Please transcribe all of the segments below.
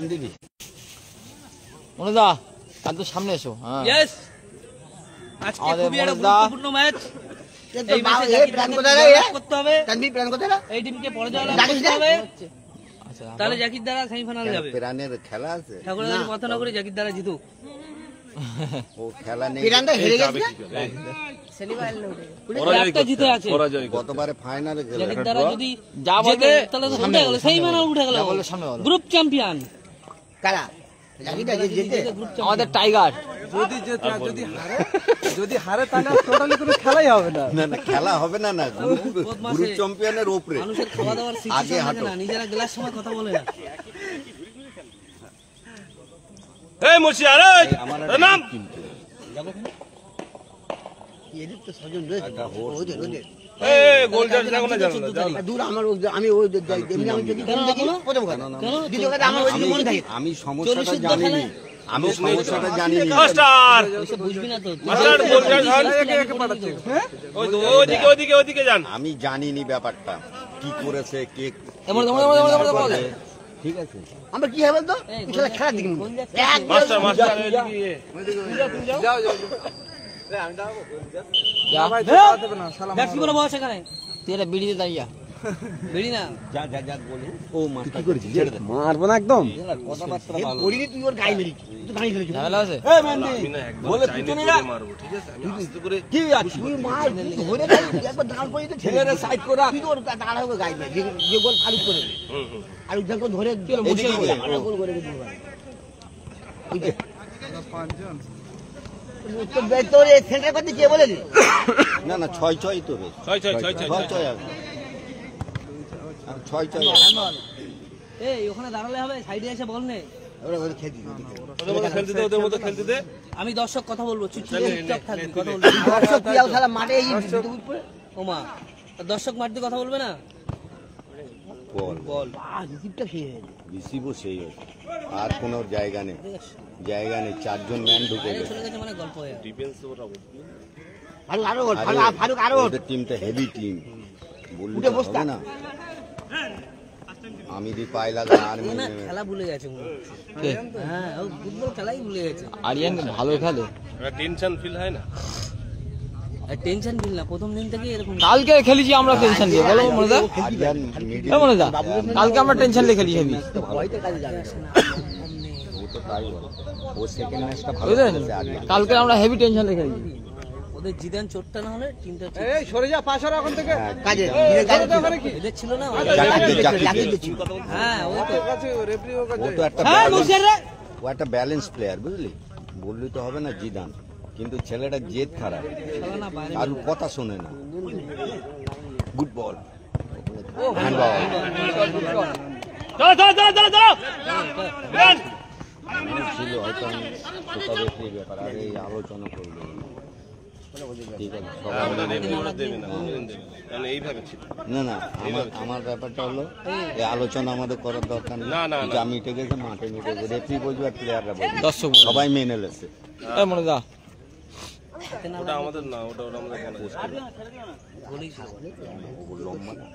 দিদি মনোদা আর তো সামনে এসো। হ্যাঁ यस আজকে খুবই একটা গুরুত্বপূর্ণ ম্যাচ। এই ম্যাচে এই প্ল্যান কোথায় রে করতে হবে, তানভি প্ল্যান কোথায় রে? এই টিমকে পরাজয় করতে হবে। আচ্ছা তাহলে জাকির দ্বারা সেমিফাইনাল যাবে। প্রাণের খেলা আছে, ঠাকুরের কথা না করে জাকির দ্বারা জিতুক। ও খেলা নেই, প্রাণটা হেরে গেছে সেমিফাইনাল লড়ে একটা জিতে আছে, গতবারে ফাইনালে গেল। জাকির দ্বারা যদি জিতে তাহলে তো সামনে গেল, সেমিফাইনাল উঠে গেল, গ্রুপ চ্যাম্পিয়ন কারা? আমাদের টাইগার যদি হারে তাহলে টোটালি কোনো খেলাই হবে না। না না খেলা হবে না, না গ্রুপ চ্যাম্পিয়নের উপরে মানুষের খাওয়া দাওয়ার আগে হাঁটো না, নিজেরা গেলার সময় কথা বলে না। এই মুশিয়ার এই নাম যাব এদিক তো সজন রয়েছে, ওদের ওদের এই গোল জাজ লাগো না, জানো না দূর আমার আমি ওই এমনি আমি যদি প্রথম কথা দ্বিতীয় কথা আমার ওই মনে থাকে, আমি সমস্যাটা জানি না, আমি সমস্যাটা জানি না। মাস্টার এসব বুঝবি না তো, মাস্টার গোল জাজ হল একে একে পাঠাচ্ছে। হ্যাঁ ওইদিকে ওইদিকে ওইদিকে যান, আমি জানি না ব্যাপারটা কি করেছে কে এমন বলে। ঠিক আছে আমরা কি হবে তো খেলা খেলা দিই মাস্টার মাস্টার এদিকে যাও যাও আমি দাও যা ভাই দাঁড়াতে হবে না, সালাম দেখি বলে বসে এখানে তেরা বিড়িতে দাঁড়িয়া বিড়ি না যা যা যা বলি ও মাস্টার কি করেছিস ছেড়ে দে, মারবো না একদম কথাবার্তা ভালো বলিনি, তুই ওর গায়ে মেরেছিস, তুই ভাঙি ফেলেছিস। ঝামেলা আছে এই মাননি বলে তুই না মারবো, ঠিক আছে আমি আস্তে করে কি আছে তুই মার ধরে একবার দাঁড় করে দিতে ছেলেরে সাইড করে রাখ, তুই ওর দাঁড়া হবে গায়ে মেরে যে গোল ফালু করে দে। আর যখন ধরে বসে গোল করে দিতে পারে ওই যে পাঁচজন তো বেতরে সেন্টার করতে কে বলেলি? না না 6-6 তো বে 6-6 আর 6-6 এই ওখানে দাঁড়ালে হবে, সাইডে এসে বল নে ওরা ওদের খেলতে দে, ওদের মতো খেলতে দে। আমি দর্শক কথা বলবো, চুপচাপ থাকবি, কথা বলবি। দর্শক কি আও শালা মাঠে এই ওমা দর্শক মাঠে কথা বলবে না, বল বল রিসিভটা খেয়ে রিসিভও সেই হচ্ছে, আর কোনো জায়গা নেই, জায়গা নেই, চারজন ম্যান ঢুকে গেছে মানে গল্প হয় ডিফেন্স ওটা ফারুক আরো ওদের টিমটা হেভি টিম বলতে হবে না, আমি দি পাই লাগা আর না খেলা ভুলে গেছে হ্যাঁ ও ফুটবল খেলাই ভুলে গেছে। আরিয়ান ভালো খেলে, টেনশন ফিল হয় না, টেনশন ফিল না প্রথম দিন থেকে এরকম। কালকে খেলেছি আমরা টেনশন দিয়ে, বলো মনোদা মনোদা কালকে আমরা টেনশন দিয়ে খেলি হেভি, ভয়তে কাজে যাবে না ও তো তাই বলে, ও সেকেন্ড ম্যাচটা ভালো খেলেছে আরিয়ান, কালকে আমরা হেভি টেনশন দিয়ে খেলি। ওদের জিদান চোটটা না হলে টিমটা এই সরে যা পাশ আর এখন থেকে কাজে এদের ছিল না হ্যাঁ ওই তো কাছে রেফারি ও কাছে, ও তো একটা ও একটা ব্যালেন্স প্লেয়ার বুঝলি, বললি তো হবে না জিদান, কিন্তু ছেলেটা জেদ খারাপ আর কথা শোনে না। গুড বল হ্যান্ড বল ছিল হয়তো আমি ব্যাপার আর এই আলোচনা করবো ঠিক আছে না না আমার ব্যাপারটা হলো এই আলোচনা আমাদের করার দরকার নেই, যা মিটে গেছে মাঠে মিটে গেছে, রেফারি বলবে আর প্লেয়াররা বলবে, দর্শক সবাই মেনে নেছে। মনে দা ওটা আমাদের না, ওটা আমাদের লম্বা না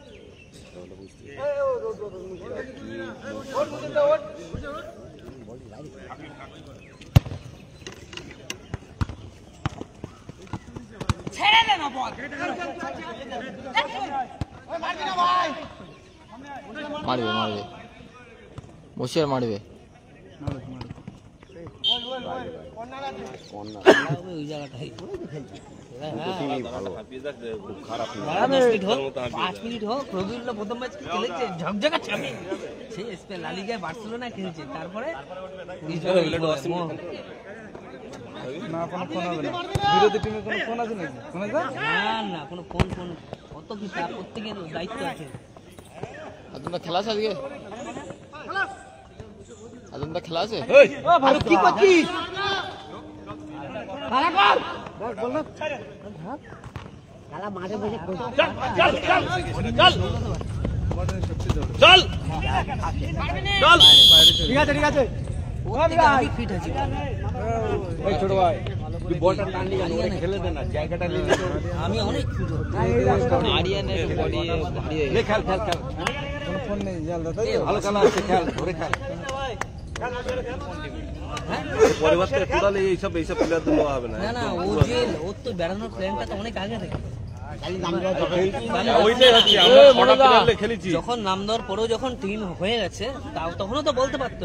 ছেড়ে দে না বল মারবে মারবে বসে মারবে ওই জায়গাটাই খারাপ 5 মিনিট হোক রবিউল্লাহ প্রথম ম্যাচ খেলেছে ঝকঝকা চাপে, সেই স্পেন লা লিগায় বার্সেলোনা খেলছে, তারপরে না কোনো ফোন হবে না, বিরোধী টিমে কোনো ফোন আছে নাকি? ফোন আছে না না কোনো ফোন কত কি তার প্রত্যেকের দায়িত্ব আছে। তোমরা খেলা আছে আজকে? তোমরা খেলা আছে? ও ভালো কি করছিস? খেলা কর বল না খেলা মাঠে বসে চল চল চল চল চল ঠিক আছে ঠিক আছে আমি ফিট আছি এই ছোট ভাই তুই বলটা টান নিয়ে ওরে খেলে দে না, জায়গাটা নিয়ে আমি অনেক ফিট আরিয়ানের বডি ভারী, খেল খেল খেল কোনো ফোন নেই জাল দাও, ভালো খেলা আছে খেল ধরে খেল। পরিবার থেকে টোটালি এইসব প্লেয়ার তো নেওয়া হবে না। না ওর তো বেড়ানোর প্ল্যানটা তো অনেক আগে থেকে। যখন নাম দেওয়ার পরেও যখন টিম হয়ে গেছে তখনও তো বলতে পারতো।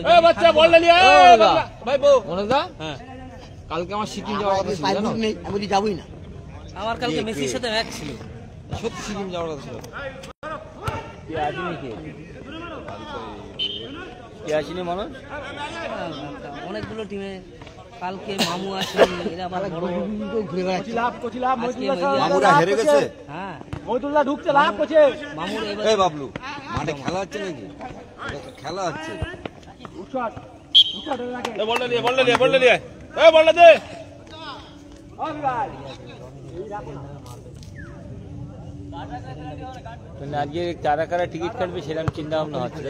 কালকে আমার সিকিম যাওয়ার কথা ছিল, আমি যাবই না। আমার কালকে মেসির সাথে ম্যাচ ছিল, সত্যি সিকিম যাওয়ার কথা ছিল। অনেকগুলো টিমে কালকে মামু আছে, এরা আবার বড় ঘুরে বেড়াচ্ছে। মামুরা হেরে গেছে। হ্যাঁ মহিদুল্লাহ ঢুকছে, লাভ করছে। মামুর এবার এই বাবলু মাঠে খেলা হচ্ছে নাকি? খেলা হচ্ছে। আজকে কারা কারা টিকিট কাটবে সেরকম চিন্তা ভাবনা হচ্ছে।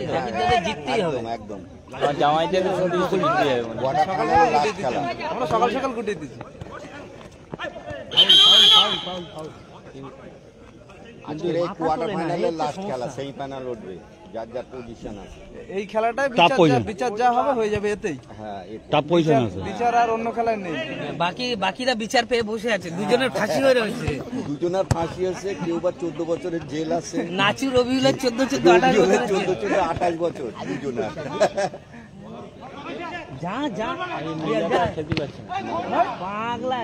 জিততেই হবে একদম জামাইদের শুধু জিততে হবে। আমরা সকাল সকাল গুটিয়ে দিচ্ছি। আজকের এই কোয়ার্টার ফাইনালের লাস্ট খেলা, সেই ফাইনাল উঠবে, যার যার পজিশন আছে। এই খেলাটাই বিচার যা হবে হয়ে যাবে এতেই। হ্যাঁ, টপ পজিশন আছে। বিচার আর অন্য খেলায় নেই। বাকিরা বিচার পেয়ে বসে আছে, দুজনের ফাঁসি হয়ে রয়েছে। দুজনের ফাঁসি আছে, কেউ বা 14 বছরের জেল আছে। নাচু রবিউলের 14-28 বছর দুজনের। যা খেলতে পারছে না। পাগলা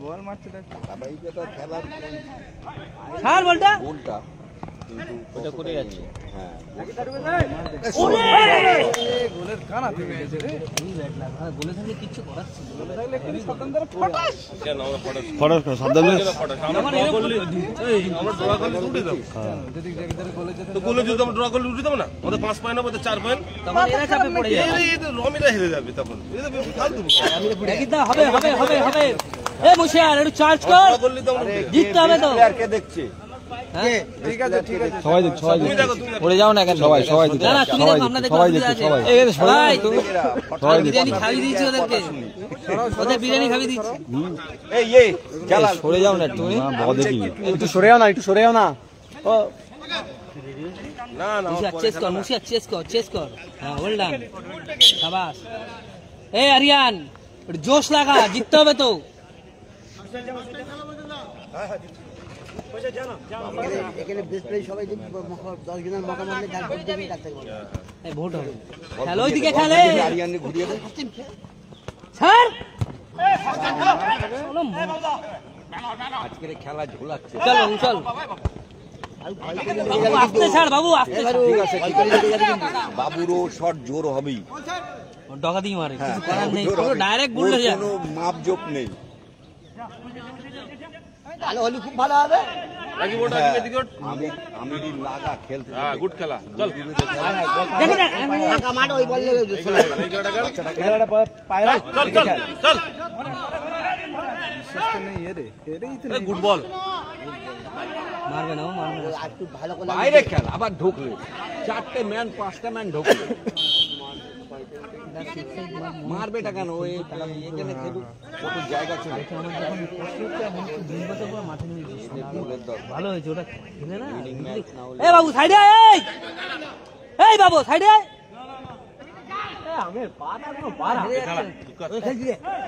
বল মারছে ধারাবাহিকতা খেলার ছাড় বলটা। গোলটা ওটা করে যাচ্ছে। হ্যাঁ, গোলের কানা থেকে গেছে রে। বলে থাকলে কিচ্ছু করার ছিল না। গোলে যদি আমরা ড্র করলে উঠে দেবো না, আমাদের 5 পয়েন্ট হবে, 4 পয়েন্ট। তখন এরা চাপে পড়ে যাবে। রমিরা হেরে যাবে তখন। এটা তো ফালতু। হবে। এ মুশিয়ার একটু চার্জ কর, জিততে হবে তো। প্লেয়ারকে দেখছে। ঠিক আছে ঠিক আছে। সবাই দেখ, পড়ে যাও না কেন? সবাই না না তুমি দেখো, আমরা দেখো, ভাই বিরিয়ানি খাইয়ে দিয়েছি ওদেরকে, ওদের বিরিয়ানি খাইয়ে দিয়েছি। এই জালাল সরে যাও না একটু। একটু সরে যাও না, একটু সরে যাও না। ও না মুশিয়া চেস কর। হ্যাঁ, ওয়েল ডান, শাবাশ। এই আরিয়ান একটু জোশ লাগা, জিততে হবে তো। এখানে বেস্ট প্লেয়ার সবাই 10 জনের মকা মারলে যার ভোট দেবে ডাক্তার বলে। এই ভোট হবে, খেলো ওইদিকে খেলে। আরিয়ানকে ঘুরিয়ে দে। স্যার আজকের এই খেলা ঝোলাচ্ছে। চল আস্তে ছাড় বাবু, আস্তে ছাড়। ঠিক আছে, বাবুরও শট জোর হবেই। ডগা দিয়ে মারে, কিছু করার নেই, পুরো ডাইরেক্ট গোল হয়ে যায়। কোনো মাপ জোক নেই। ভালো হলে খুব ভালো হবে। লাগি বলটা দিকে আমি লাগা খেলতে। হ্যাঁ, গুড খেলা। চল ফাঁকা মাঠ ওই বললে খেলাটা পায়রা চল। সিস্টেম নেই এরে। এরেই তো গুড বল। মারবে না, ও মারবে না। আর একটু ভালো করে বাইরে খেল, আবার ঢুকলে 4টে ম্যান 5টা ম্যান ঢুকলে মারবেটা কেন? ওই এখানে খেলুক, কত জায়গা ছিল। ভালো হয়েছে ওটা খেলে না। এই বাবু সাইডে, এই বাবু সাইডে।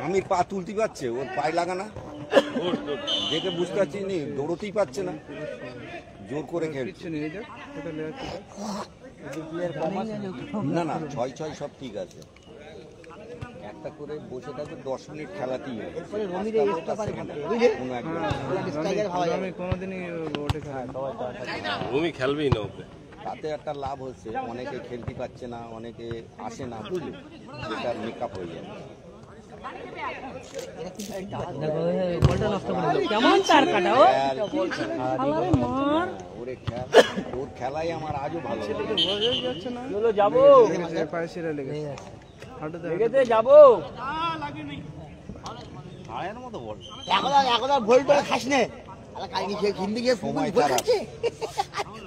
আমি পা তুলতে পারছে, ওর পায়ে লাগানা দেখে বুঝতে পারছি নি, দৌড়তেই পারছে না, জোর করে খেলছে। নিয়ে যাও, এটা লেয়ার না 6-6 সব ঠিক আছে। একটা করে বসে থাকবে 10 মিনিট খেলাতেই হবে। রমিরে এক্সট্রা পারে কোনো একজন স্ট্রাইকার ভাবা যাবে। আমি কোনোদিনই ওঠে খেলা রমি খেলবেই না ওকে। তাতে একটা লাভ হচ্ছে, অনেকে খেলতে পারছে না, অনেকে আসে না, বুঝলি, সেটা মেকআপ হয়ে যায়। বলটা নষ্ট করে দিল, কেমন তার কাটা ও। ওর খেলাই আমার আজও ভালো লাগে। চলো যাবো, পায়ে ছিঁড়ে লেগেছে, হাঁটুতে যাবো। আয়ের মতো বল। এখন আর ভোল টোল খাস নে। আলা কালকে সে হিন্দি গিয়ে সময় ভোল খারাপ। খাচ্ছে।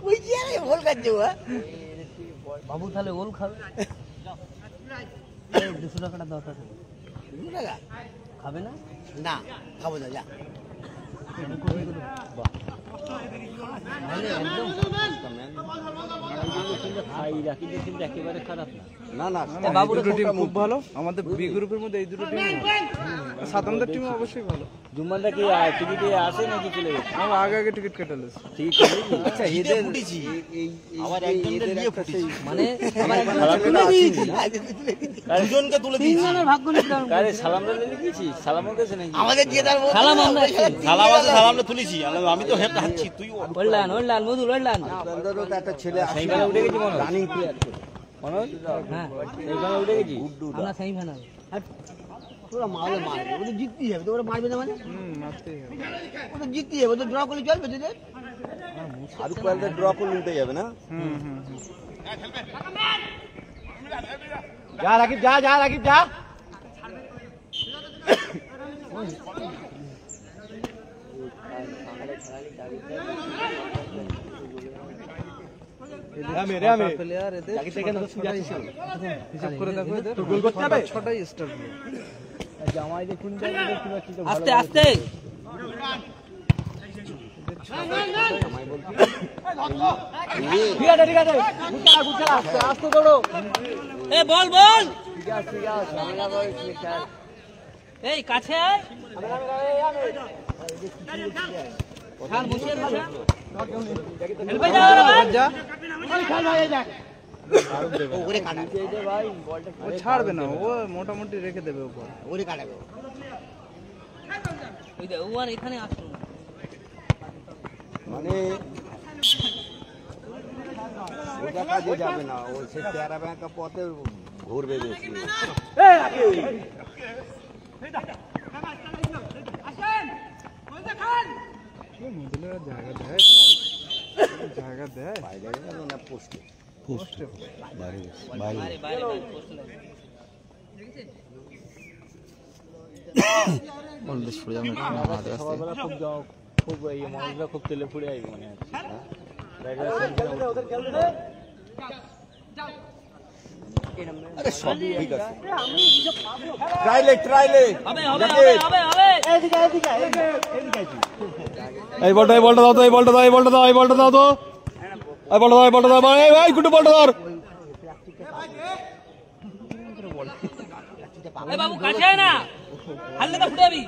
ওই যে আরে ভোল খাচ্ছে ও। বাবু তাহলে ওল খাবে। 200 টাকাটা দরকার। 200 টাকা খাবে না? না খাবো না, যা। ইরাকিদের কিন্তু একেবারে খারাপ না। না বাবুরা দুটো টিম খুব ভালো, আমাদের বি গ্রুপের মধ্যে এই দুটো টিম, সাতামদের টিম অবশ্যই ভালো। জুম্মানদা কি টিকিটে আসে নাকি চলে গেছে? আমার আগে টিকিট কেটেছে। টিকিট কেটেছে? আচ্ছা এদের আবার একজনের বিয়ে ফুটেছে মানে দুজনকে তুলে দিয়েছি তিনজনের ভাগ্য নিলাম। আরে সালামটা নিয়ে গেছি, সালামও গেছে নাকি? আমাদের যে তার সালাম আমরা সালামটা তুলেছি আমি তো হেঁটে হাঁটছি তুই ওল্লান মধুল ওল্লান। আপনাদেরও তো একটা ছেলে আসে সেইখানে উঠে গেছি মনে হয়। রানিং প্লেয়ার মনোজ হ্যাঁ সেইখানে উঠে গেছি। আমরা সেমিফাইনাল। তোরা মারলে মারবে ওদের জিততেই হবে তোরা মারবে না মানে মারতেই হবে। ওদের জিততেই হবে ওদের ড্র করলে চলবে তোদের আর কোয়ালদের ড্র করলে উঠে যাবে না যা রাকিব যা রাকিব যা। প্লেয়ার এদের রাকিব সেখানে তো যাচ্ছিস হিসাব করে দেখো এদের গোল করতে হবে। 6টাই স্টার প্লেয়ার। জামাই দেখুন দেখতে পাচ্ছি তো আস্তে আস্তে ঠিক আছে গুছা আস্তে দৌড়ো। এ বল এই কাছে আয়। খান বসিয়ে ভাষা হেলবে যাও রে ভাই। যা ওরে কাটাবে ও ছাড়বে না, ও মোটামুটি রেখে দেবে উপর। ওরে কাটাবে ওই দে ওয়ান এখানে আসলো না। মানে ওটা কাজে যাবে না, ও সে তেরা ব্যাংকা পথে ঘুরবে বেশি। মদুলের জায়গা দেয় বাইরে গেল না পোস্টে বাইরে পোস্ট লাগে। সকালবেলা খুব এই মানুষরা খুব তেলে ফুড়ে আইবে মনে হচ্ছে। আরে সব ঠিক আছে, ট্রাইলে হবে এই বলটা দাও তো, এই বলটা দাও তো, এই বলটা দাও। এই গুড্ডু বলটা ধর। এ বাবু কাছে আয় না, হাললে তো ফুটাবি।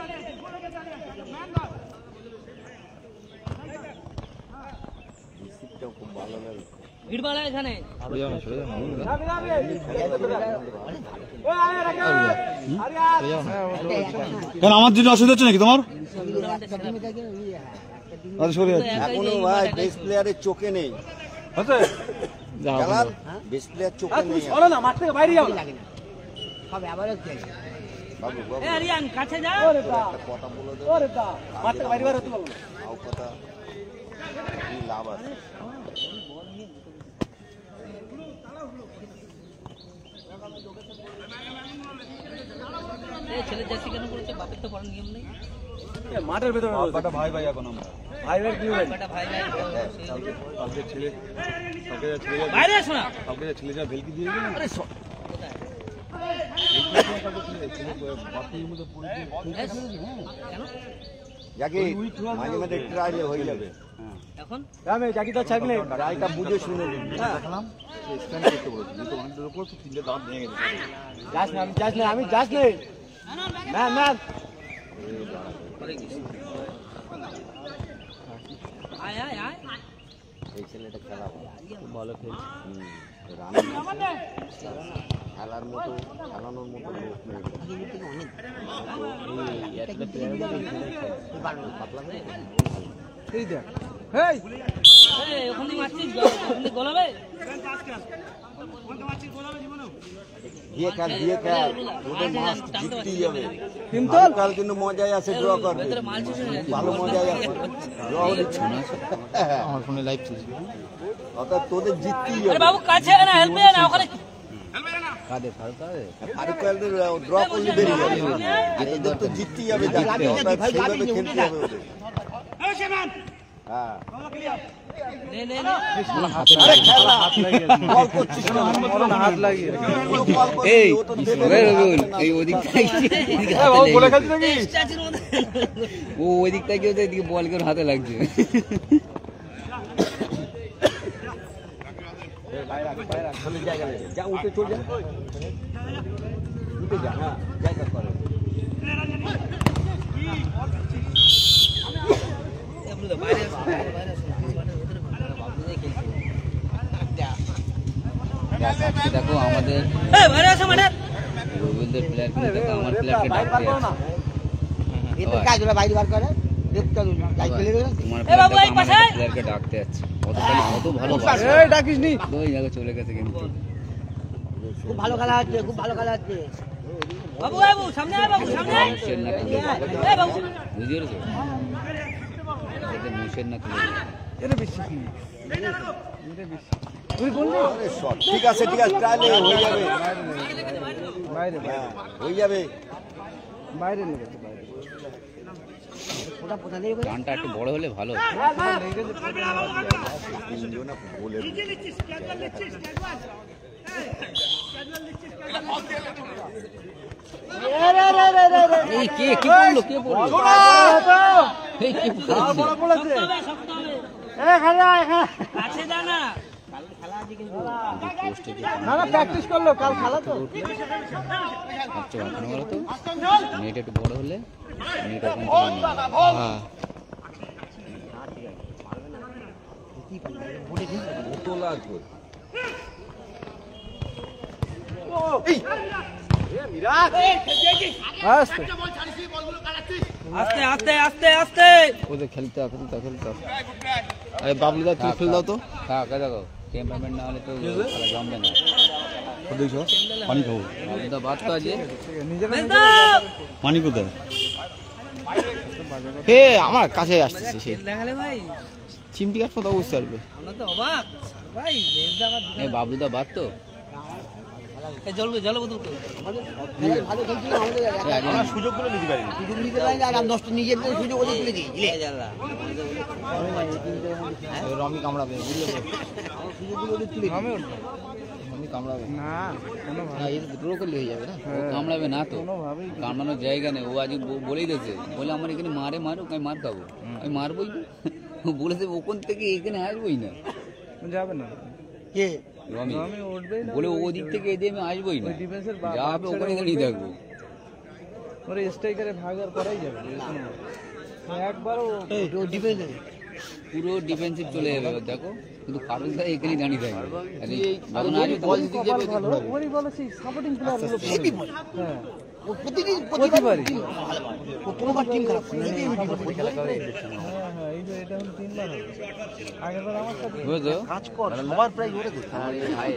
খুব ভালো লাগে। ভিড় বাড়া এখানে। কেন আমার জন্য অসুবিধা হচ্ছে নাকি তোমার? সরে যাচ্ছে এখনো ভাই বেস্ট প্লেয়ারের চোখে নেই, খেলার বেস্ট প্লেয়ার চোখে নেই। না মাঠ থেকে বাইরে যাও। হবে আবার বাবু বাবু এ আরিয়ান কাছে যা। একটা কথা বলে দেবো, মাঠ থেকে বাইরে হতে পারবো না। আও কথা কি লাভ আছে? এই ছেলে জার্সি কেন করেছে? বাপের তো পড়ার নিয়ম নেই। মাঠের ভেতরে ভাই এখন আমরা ভাই কি ভাই বাটা ভাই ভাই কালকে ছেলে বাইরে আসো না। কালকে ছেলে যা ভেলকি দিয়ে গেল। আরে কেন যাকে মাঝে মাঝে ট্রাইলে হয়ে যাবে, এখন আমি জাকি তো ছাগলে ট্রাইটা বুঝে শুনে নিন। যাস না আমি যাস না না করে গেছি। আয় আয় আয় এই ছেলেটা খেলা ভালো খেলছে। খেলার মতো খেলানোর মতো লোক নেই। এই দেখ হেই এই ওখানে মারছিস ওখানে গোলাবে। দিয়ে খেল ওদের মাস জিততেই হবে। কিন্তু কাল কিন্তু মজাই আছে, ড্র করবে, ভেতরে মাল শেষ হয়ে যাচ্ছে। ভালো মজাই আছে, ড্র হলে আমার ফোনে লাইভ চলছে। অর্থাৎ তোদের জিততেই আরে হবে। বাবু কাছে না, হেল্প না ওখানে। ফারুক কালদের ড্র করলে বেরিয়ে যাবে, আর এদের তো জিততেই হবে, সেইভাবে খেলতে হবে ওদের। হ্যাঁ নে নে আরে খেলা বল করছিস না, হাত লাগিয়ে এই ও তো দেবে এই ওদিক থেকে বলে খেলছি নাকি? স্ট্যাচুর মধ্যে ও ওদিক থেকে এদিকে বল করে হাতে লাগছে। জায়গা নেই, যা উঠে চল যা, উঠে যা, হ্যাঁ জায়গা করে। দেখো আমাদের রবীন্দ্র প্লেয়ারকে দেখো, আমার প্লেয়ারকে ডাকতে আছে। তোমার প্লেয়ারকে ডাকতে যাচ্ছে, কত ভালো ডাকিস নি ওই জায়গা চলে গেছে কিন্তু। খুব ভালো খেলা হচ্ছে, খুব ভালো খেলা হচ্ছে। বাবু বাবু সামনে আয়, বাবু সামনে আয়। মুশের না তুলে এই বাবু বুঝতে পেরেছো, মুশের না তুলে এটা বিশ্বাস নেই, তুই বললি আরে শট, ঠিক আছে ঠিক আছে, ট্রায়ালে হয়ে যাবে, বাইরে হ্যাঁ হয়ে যাবে। বাইরে লেগে গেছে, বাইরে রানটা একটু বড় হলে ভালো। তিনজনা বলে এই কে কি বললো, কে বললো, এই কি বলছে? কাছে যা না। না না প্র্যাকটিস করলো, কাল খেলা তো। আচ্ছা ওখানে বলো তো, নেট একটু বড় হলে নেট ওখান থেকে বোতল লাগবে। আস্তে আস্তে আস্তে আস্তে আস্তে। ওদের খেলতে আরে বাবলুদা তুই খেল দাও তো। হ্যাঁ দেখো টেম্পারমেন্ট না হলে তো খেলা জমবে না। পানি খাবো, বাবলুদা বাদ তো আছে। পানি কোথায়? হে আমার কাছে আসতেছে সে দেখালে ভাই, চিমটি কাঠ কথা বুঝতে পারবে। আমরা তো অবাক ভাই। মেজদা আমার এই বাবলুদা বাদ তো। এই জল বোতল কই? ভালো খেলছিল আমাদের, আমরা সুযোগগুলো নিতে পারিনি। সুযোগ নিতে পারি না, আর নষ্ট নিজের সুযোগ ওদের তুলে দিই। রমি কামড়াবে বুঝলে তো? সুযোগগুলো ওদের তুলে দিই। রমি কামড়াবে না কোনোভাবে না, এটা ড্র করলে হয়ে যাবে না। ও কামড়াবে না তো, কোনোভাবেই কামড়ানোর জায়গা নেই। ও আজ বলেই দিয়েছে, বলে আমার এখানে মারুক, আমি মার খাবো, আমি মারবই না। ও বলেছে ওখান থেকে এখানে আসবোই না। যাবে না, কে? রমি আমি উঠবেই না, বলে ও দিক থেকে এদিকে আমি আসবোই না, ওই ডিফেন্সের যা হবে ওখানে দাঁড়িয়ে থাকবো। ওর স্ট্রাইকারে ভাগ আর করাই যাবে একবারও। ও ডিফেন্সে পুরো ডিফেন্সিভ চলে যাবে এবার দেখো, কিন্তু কারণ এখানেই দাঁড়িয়ে থাকবে। আরে যখন বল আসবে বল তখন দিতে যাবে ভালো ওরই বলে সেই সাপোর্টিং প্লেয়ারগুলো হ্যাঁ ও প্রতিদিন প্রতিবারই। ও কোনোবার টিম খারাপ করে না। হ্যাঁ এই যে এটা হলো 3 বার হবে, আগেরবার আমার সাথে বুঝলো? কাজ কর, সবার প্রায় ওরে দে। আরে ভাই,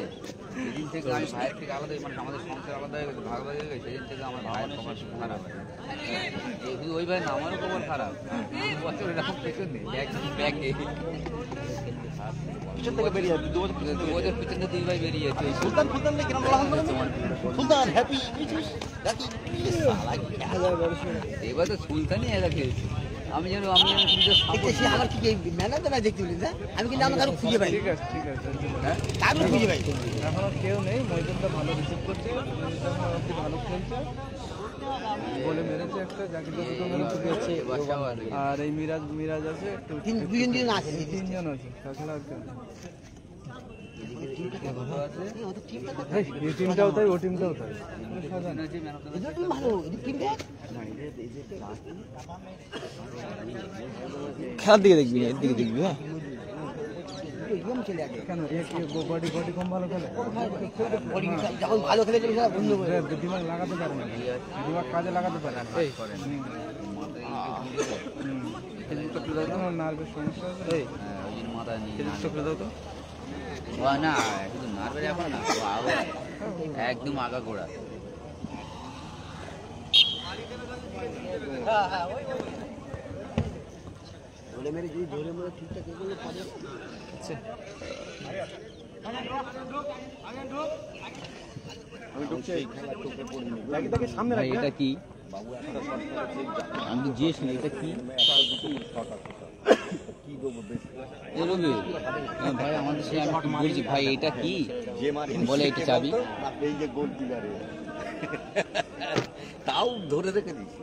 সেদিন থেকে আমি ভাইয়ের থেকে আলাদা, মানে আমাদের সংসার আলাদা হয়ে গেছে, ভাগ হয়ে গেছে, সেদিন থেকে আমার ভাইয়ের খবর খারাপ। শুধু ওই ভাই না, আমারও খবর খারাপ। বছর এরকম পেছন নেই, ব্যাগে পিছন থেকে বেরিয়ে যাবে, 2 ওদের পিছন থেকে 2 ভাই বেরিয়ে যাচ্ছে। সুলতান ফুলতান কিরম লাগা বলে সুলতান হ্যাপি দেখি এবার তো সুলতানই একা খেলছে। আমি যেন শুধু দেখতে সে আমার কি ম্যানেজার না দেখতে বলি না, আমি কিন্তু আমার কারো খুঁজে পাই, ঠিক আছে ঠিক আছে। কারো খুঁজে পাই। এখনো কেউ নেই, মইদুলটা ভালো রিসিভ করছে, ভালো খেলছে, বলে মেরেছে একটা, যাকে দুটো মেরেছে দিয়েছে। আর এই মিরাজ আছে একটু, দুজন আছে, 3 জন আছে, তাছাড়া আর কেউ নেই। এই টিমটাও তাই, ও টিমটাও তাই। এদের টিম ভালো, এদের টিম দেখ। খেলার দিকে দেখবি না, এর দিকে দেখবি। হ্যাঁ এরকম চলে আসে। কেন বডি কম ভালো খেলে, যখন ভালো খেলে চলে সব বন্ধ করে। দিমাগ লাগাতে পারে না, দিমাগ কাজে লাগাতে পারে না। নার্ভের সমস্যা আছে। ওই জন্য মাথা নিয়ে না, শুধু নার্ভের ব্যাপার না, ও একদম আগা গোড়া। ধরে মেরে যদি ধরে মেরে ঠিকঠাক এগুলো পরে ভাই এটা কি? আমি তো জিজ্ঞেস করি এটা কি? এ রবি, ভাই আমাদের সে আমি একটু বলছি ভাই এটা কি বলে, এটা চাবি। এই যে গোল কিলারে তাও ধরে রেখে দিছি।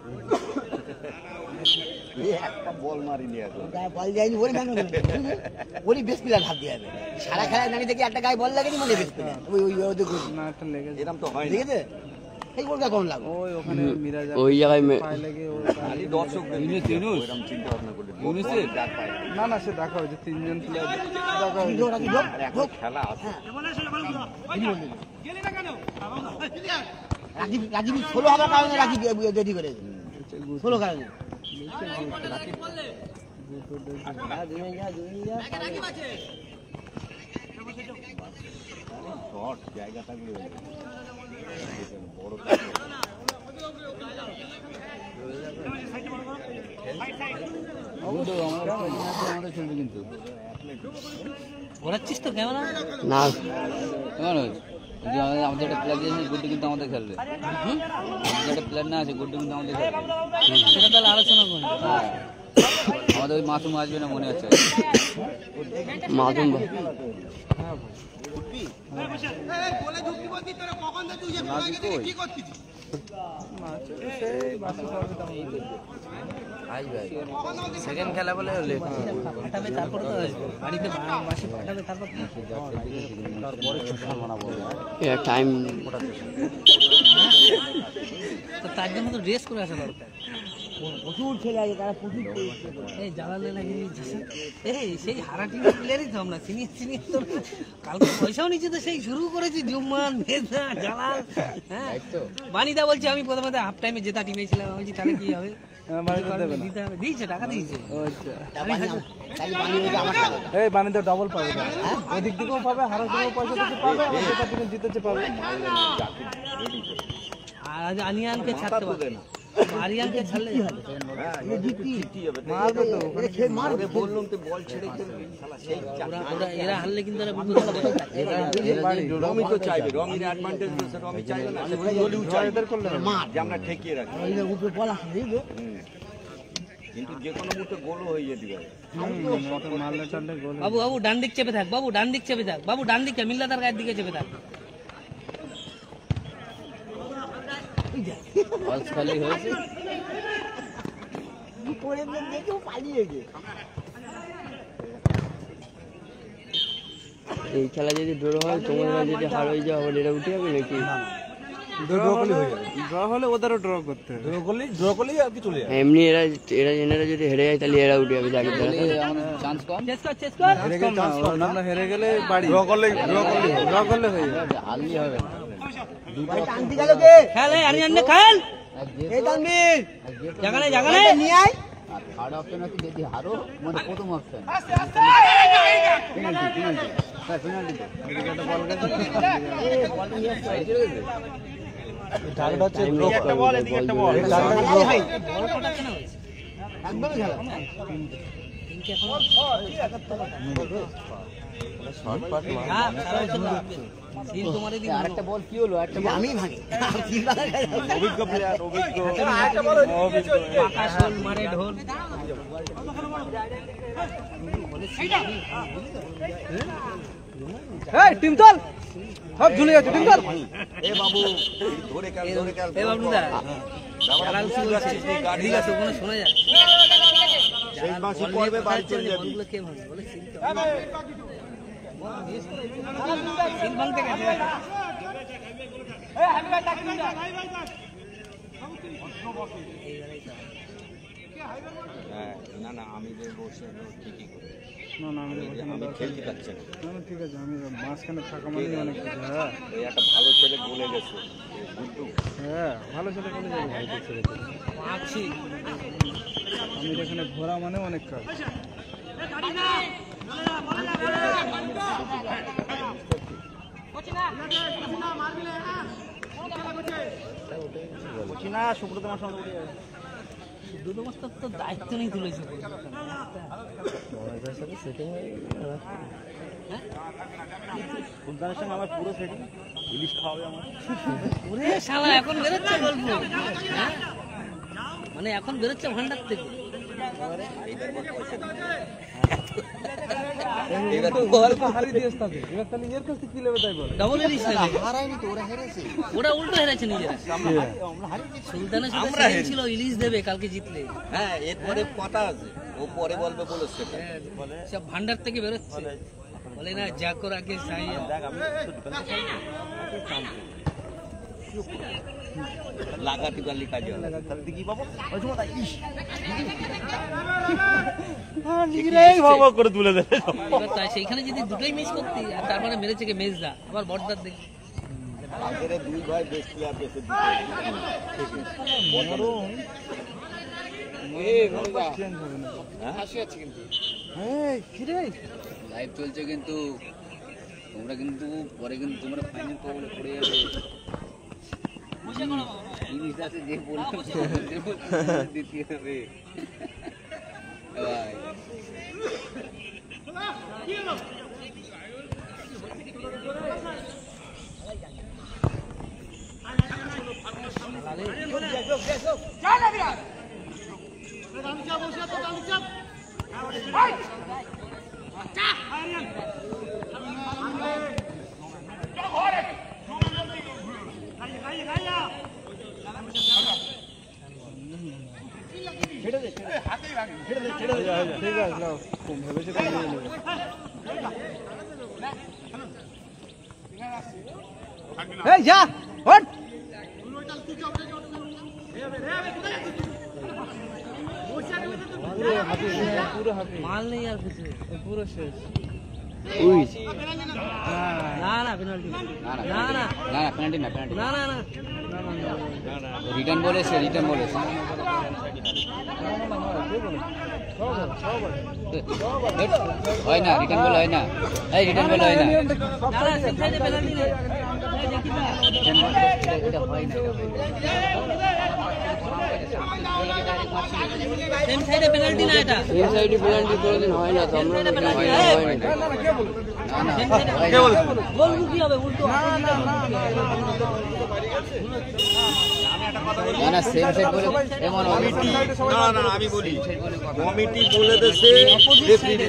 একটা বল মারিনি এখন। বল যায়নি ওরে ভাঙবে ওরই বেশ প্লেয়ার হাত দিয়ে যাবে সারা খেলায় নাকি দেখি একটা গায়ে বল লাগেনি মানে বেশ প্লেয়ার ওই ওদের না একটা লেগেছে এরকম তো হয় না। দেখেছে এই গোলটা কম লাগবে ওই ওখানে মিরাজ ওই জায়গায় পায়ে লেগে ওই খালি দর্শক এরকম চিন্তা ভাবনা করলে না না সে দেখা হয়েছে তিনজন প্লেয়ার দেখা হয়েছে আর এখন খেলা আছে। রাজীব 16 হওয়ার কারণে রাজীব রেডি করেছে 16 কারণে শর্ট জায়গা থাকলে বড় আমাদের চলবে কিন্তু ঘোরাচ্ছিস তো ক্যামেরা না কেমন হয়েছে আমাদের একটা প্লেয়ার দিয়েছে গুড্ডু কিন্তু আমাদের খেলবে আমাদের একটা প্লেয়ার না আছে গুড্ডু কিন্তু আমাদের খেলবে সেটা তাহলে আলোচনা করি আমাদের ওই মাসুম আসবে না মনে হচ্ছে মাধুম সেকেন্ড খেলা বলে ফাটাবে তারপরে তো আসবে বাড়িতে বাসি ফাটাবে তারপর টাইম তো তার জন্য তো ড্রেস করে আসা দরকার প্রচুর ছেলে আছে তারা প্রচুর এই জ্বালালে নাকি এই সেই হারাটি প্লেয়ারই তো আমরা সিনিয়র তো কালকে পয়সাও নিচে তো সেই শুরু করেছি জুম্মান মেজা জালাল হ্যাঁ বানিদা বলছে আমি প্রথমে হাফ টাইমে জেতা টিমে ছিলাম আমি বলছি তাহলে কি হবে দিতে হবে দিয়েছে টাকা দিয়েছে এই বানিতে ডাবল পাবে ওদিক দিকেও পাবে হারার দিকেও পয়সা দিতে পাবে আর যেটা তুমি জিতেছে পাবে আর আনিয়ানকে ছাড়তে পারবে না আরিয়ানকে ছাড়লে মারবে তো মারবে বললাম তো বল ছেড়ে খেলবে ওরা এরা হারলে কিন্তু রমি তো চাইবে রমির অ্যাডভান্টেজ দিয়েছে রমি চাইবে না সে গোলিও চাইবে মার যে আমরা ঠেকিয়ে রাখি উপরে বল আসে দেখবে কিন্তু যে কোনো মুহূর্তে গোলও হয়ে যেতে পারে মারলে টানলে গোল বাবু বাবু ডান দিক চেপে থাক বাবু ডান দিক চেপে থাক বাবু ডান দিকে মিল্লাদার গায়ের দিকে চেপে থাক খালি হয়েছে পরে দেখেও পালিয়েছে এই খেলা যদি ড্র হয় তোমরা যদি হার হয়ে যাও আবার এরা উঠে যাবে নাকি ড্র হলে ওদেরও ড্র করতে হবে এমনি এরা যদি হেরে যায় তাহলে এরা উঠে যাবে যাকে আমাদের চান্স কম চেস কর আমরা হেরে গেলে বাড়ি ড্র করলে হয়ে যাবে হারলি হবে টানতে গেল কে খেলে আরিয়ান নে খেল এই তানবীর জাগানে নিয়ে আয় আর থার্ড অপশন হচ্ছে যদি হারো মানে প্রথম অপশন পেনাল্টি স্যার পেনাল্টি তো টার্গেট হচ্ছে ড্র একটা বল এদিকে একটা বল বল পটাচ্ছে না একদমই খেলা আরেকটা বল কি হলো একটা আমি ভাঙি অভিজ্ঞ প্লেয়ার অভিজ্ঞ আকাশ ঢোল মারে ঢোল এই টিম চল সব ঝুলে যাচ্ছে টিম চল এ বাবু ধরে খেল এ বাবলুদা জালাল কি বলছে এদিকে আসো কোনো শোনা যায় সেই মাসি পড়বে বাড়ি চলে যাবি বলগুলো কে ভাঙে বলে সিল সিল ভাঙতে গেছে হ্যাঁ না আমি যে বসে ঠিকই করি না আমি আমি খেলতে পারছি না না ঠিক আছে আমি মাঝখানে থাকা মানে অনেক হ্যাঁ ওই একটা ভালো ছেলে বলে গেছে গুড্ডু হ্যাঁ ভালো ছেলে বলে যাবে আছি আমি এখানে ঘোরা মানে অনেক কাজ না শুক্র তোমার সঙ্গে দুটো মাস তো দায়িত্ব নেই তুলেছে ফুলদানের সঙ্গে আমার পুরো সেটিং ইলিশ খাওয়াবে আমার ওরে শালা এখন বেরোচ্ছে গল্প হ্যাঁ? মানে এখন বেরোচ্ছে ভান্ডার থেকে এবার বল হারিয়ে দিয়েছ তাকে এবার তাহলে এর কাছে কি নেবে তাই বল ডাবল ইলিশ নেবে হারায়নি তো, ওরা হেরেছে। ওরা উল্টো হেরেছে নিজেরা সুলতানের সাথে সেদিন ছিল ইলিশ দেবে কালকে জিতলে হ্যাঁ এরপরে কথা আছে, ও পরে বলবে বলেছে। সব ভান্ডার থেকে বেরোচ্ছে বলে না যা কর আগে সাইয়া লাগাটি পারলি কাজে হবে। এবার তাই সেইখানে যদি দুটোই মিস করতি আর তারপরে মেরেছে কে মেজদা আবার বড়দার দেখি আগের দুই ভাই বেস্ট প্লেয়ার বেশি লাইভ চলছে কিন্তু তোমরা কিন্তু পরে কিন্তু তোমরা ফাইনাল কবলে পড়ে যাবে ইনিশ আছে যে বলতে দিতে হবে ভাই ঠিক আছে নাও ভেবেছে কম নিয়ে নেবে এই যা হট পুরো হাতে মাল নেই আর কিছু পুরো শেষ উই না না পেনাল্টি না না না না পেনাল্টি না পেনাল্টি না না না রিটার্ন বলেছে হয় না রিটার্ন বল হয় না এই রিটার্ন বল হয় না না না সেম সাইডে পেনাল্টি নেই এই দেখি না এটা হয় না সেম সাইডে পেনাল্টি না এটা এই সাইডে পেনাল্টি কোনোদিন হয় না তো আমরা তো হয় না সেম সাইডে গোল মুখী হবে উল্টো না না সেম সাইড বলে এমন না আমি বলি কমিটি বলে দেছে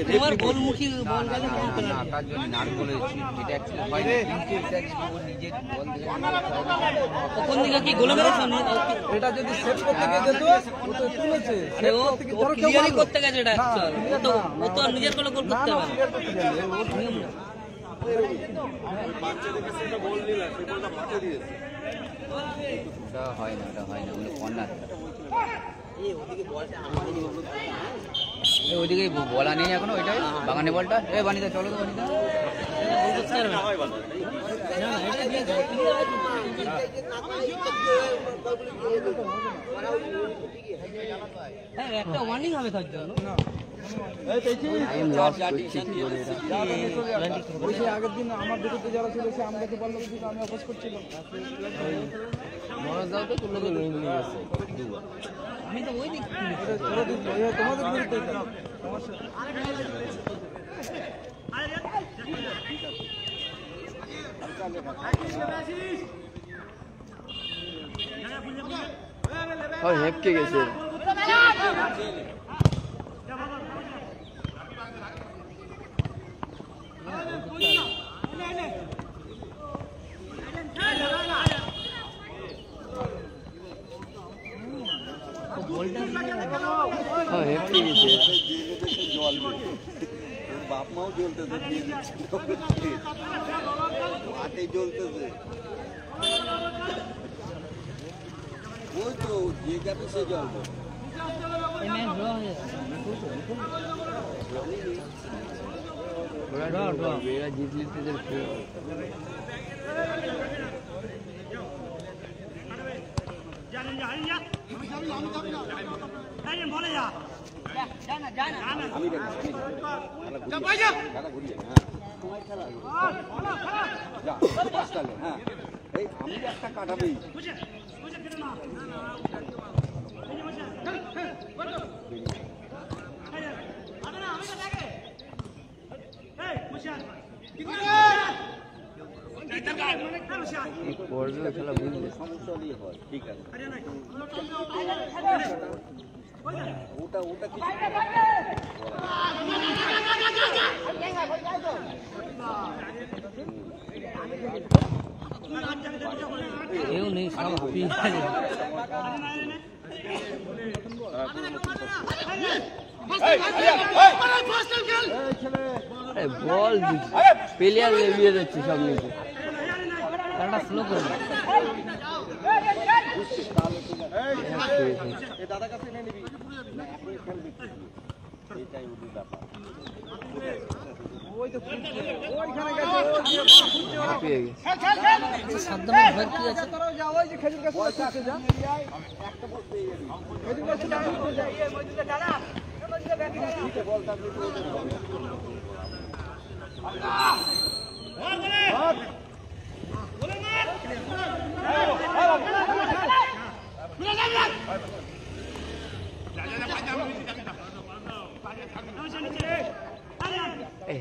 তোমার গোল মুখী বল গেলে কোন পেনাল্টি তার জন্য নাট বলেছি যেটা অ্যাকচুয়ালি হয় না কিন্তু এটা ও নিজের বল দিয়ে কোন দিকে কি গোলে মেরেছে এটা যদি সেভ করতে গিয়ে যেত ও তো তুলেছে আরে ও ক্লিয়ারই করতে গেছে এটা অ্যাকচুয়াল ও তো নিজের গোলে গোল করতে পারে নিয়ম না ওটা হয় না ওগুলো কর্নার ওইদিকে বল আনি এখনো ওইটাই বাগানে বলটা এ বানিদা চলো তো বানিদা গোল করতে পারবে না না এটা দিয়ে ক্লিয়ার হ্যাঁ একটা ওয়ার্নিং হবে তার জন্য টাইম লস করছি কি করে এটা ওই যে আগের দিন আমার বিরুদ্ধে যারা ছিল সে আমাকে বললো কিন্তু আমি অপোজ করছিলাম মনোজ দাও তো তুললো নিয়ে গেছে আমি তো ওই দিক তোমাদের বিরুদ্ধে তোমার সাথে হেপকে গেছে হেপকে গেছে বাপ মাও জ্বলতেছে দিয়ে দিচ্ছে মাঠে জ্বলতেছে ওই তো যে যাবে সে জ্বলবে এই ম্যাচ ড্র হয়ে যাচ্ছে এরা জিতলে তাদের ফেল হ্যাঁ এই আমি একটা কাটাবেই পড়বে খেলা বুঝলে সমস্যা হলেই হয়, ঠিক আছে। ওটা কিছু কেউ নেই, সব হাঁপিয়ে বল প্লেয়ার লেবিয়ে যাচ্ছে সব নিচে খেলাটা স্লো করবে। এটাই ওদের ব্যাপার। হাঁপিয়ে গেছে সাবধানে ভয় কি আছে?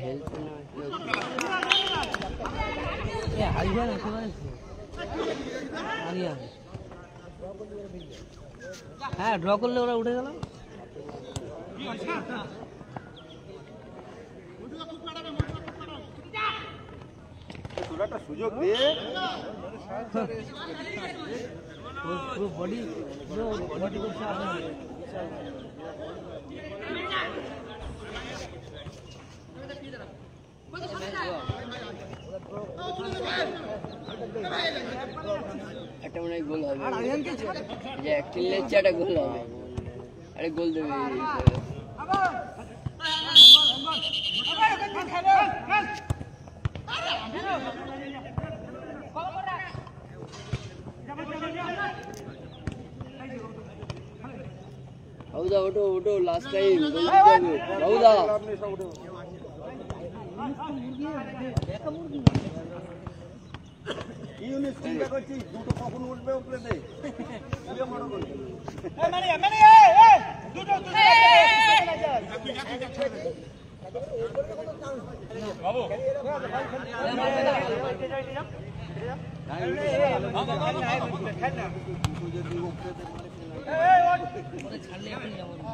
হেল্প না হারিয়ে না হারিয়া, হ্যাঁ ড্র করলে ওরা উঠে গেল। তোরা একটা সুযোগ দিয়ে পুরো বডি বডি করছে একটা মনে হয় গোল হবে, যে অ্যাক্টিং লেগছে একটা গোল হবে, আরে গোল দেবে বাবুদা, ওটো ওটো লাস্ট টাইম বাবুদা। ইউনিট চিন্তা করছি দুটো কখন উঠবে উপরে দে ছাড়লে এখন যাবো না।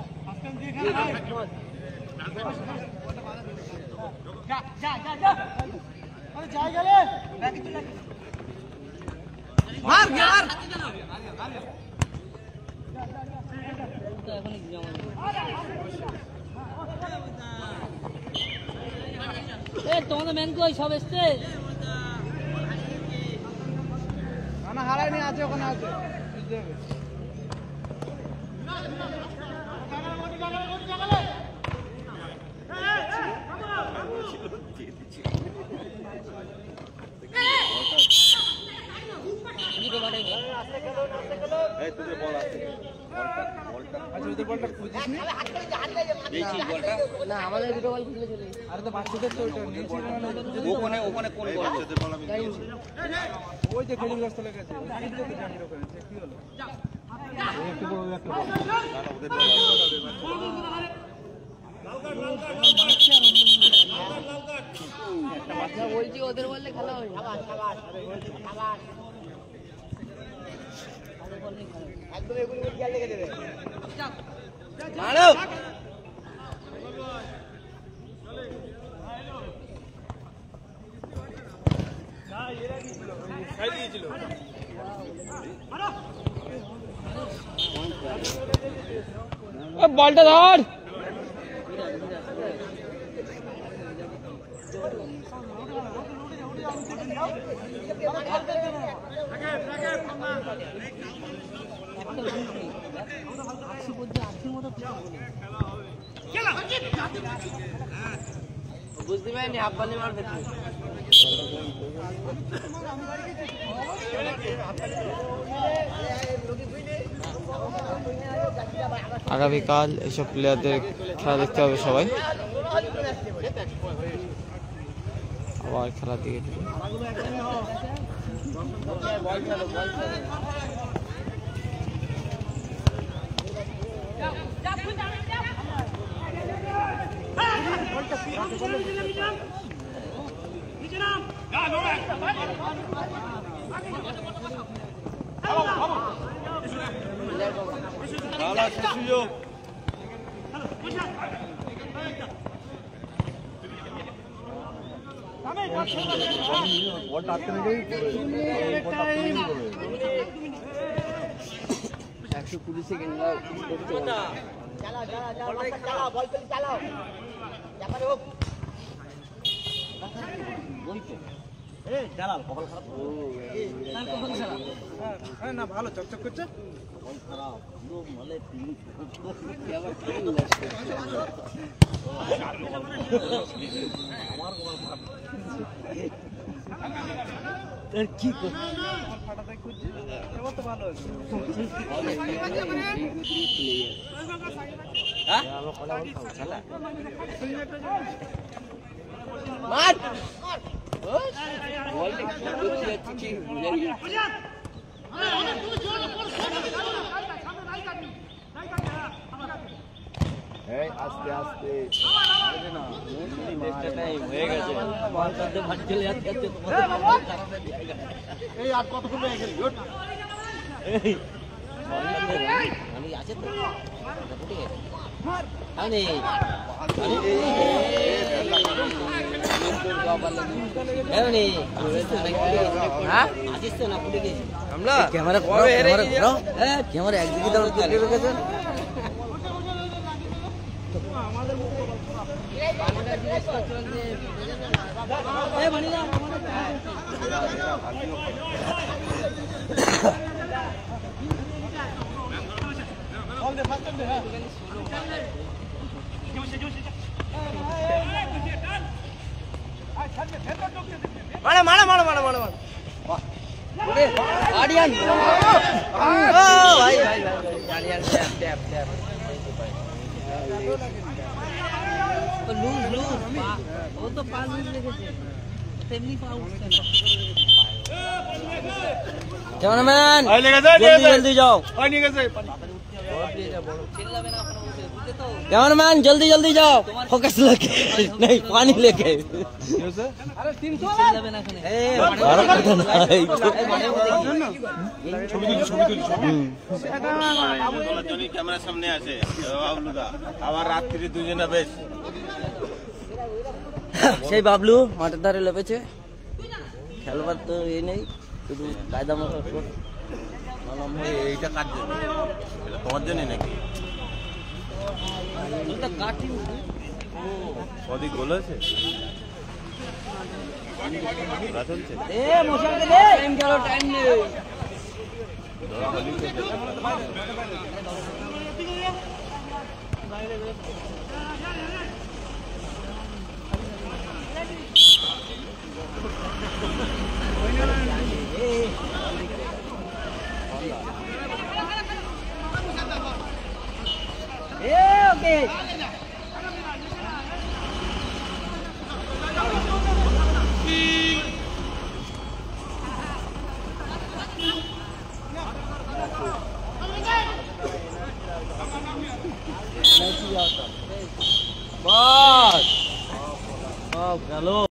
এখনই যাবো না। তোমাদের ম্যান কই সব এসছে? না হারায়নি, আছে ওখানে আছে। না আমাদের দুটো বল খুলে চলে আরে তো বাচ্চাদের তো ওটা নিয়েছিল না, ওখানে ওখানে কোন বল ওই যে খেজুর গাছ তলে গেছে জানির ওখানে কি হলো? বলছি ওদের বললে খেলা হয় না। বলটা ধর। বুঝতে পারিনি হাফ বালি মারবে। আগামীকাল এইসব প্লেয়ারদের খেলা দেখতে হবে সবাই, আবার খেলার দিকে নিচে নাম বলটা আটকে নিলেই 120 সেকেন্ড না ভালো চকচক করছে কি করছে ফাটাতে খুঁজছে এবার তো ভালো আছে আস্তে আস্তে হয়ে গেছে এই আর কতক্ষণ হয়ে গেল আছে তো ক্যামেরা ক্যামেরা একদিকে রেখেছেন कैमरामैन जल्दी जाओ कैमरामैन जल्दी जाओ फोकस लेके नहीं पानी लेके ক্যামেরার সামনে আছে আবার রাত্রি দুজনে বেশ সেই বাবলু মাঠের ধারে লেপেছে খেলবার তো এই নেই শুধু কায়দা মতো এইটা কার জন্য এটা তোমার জন্য নাকি অধিক গোল আছে টাইম নেই बस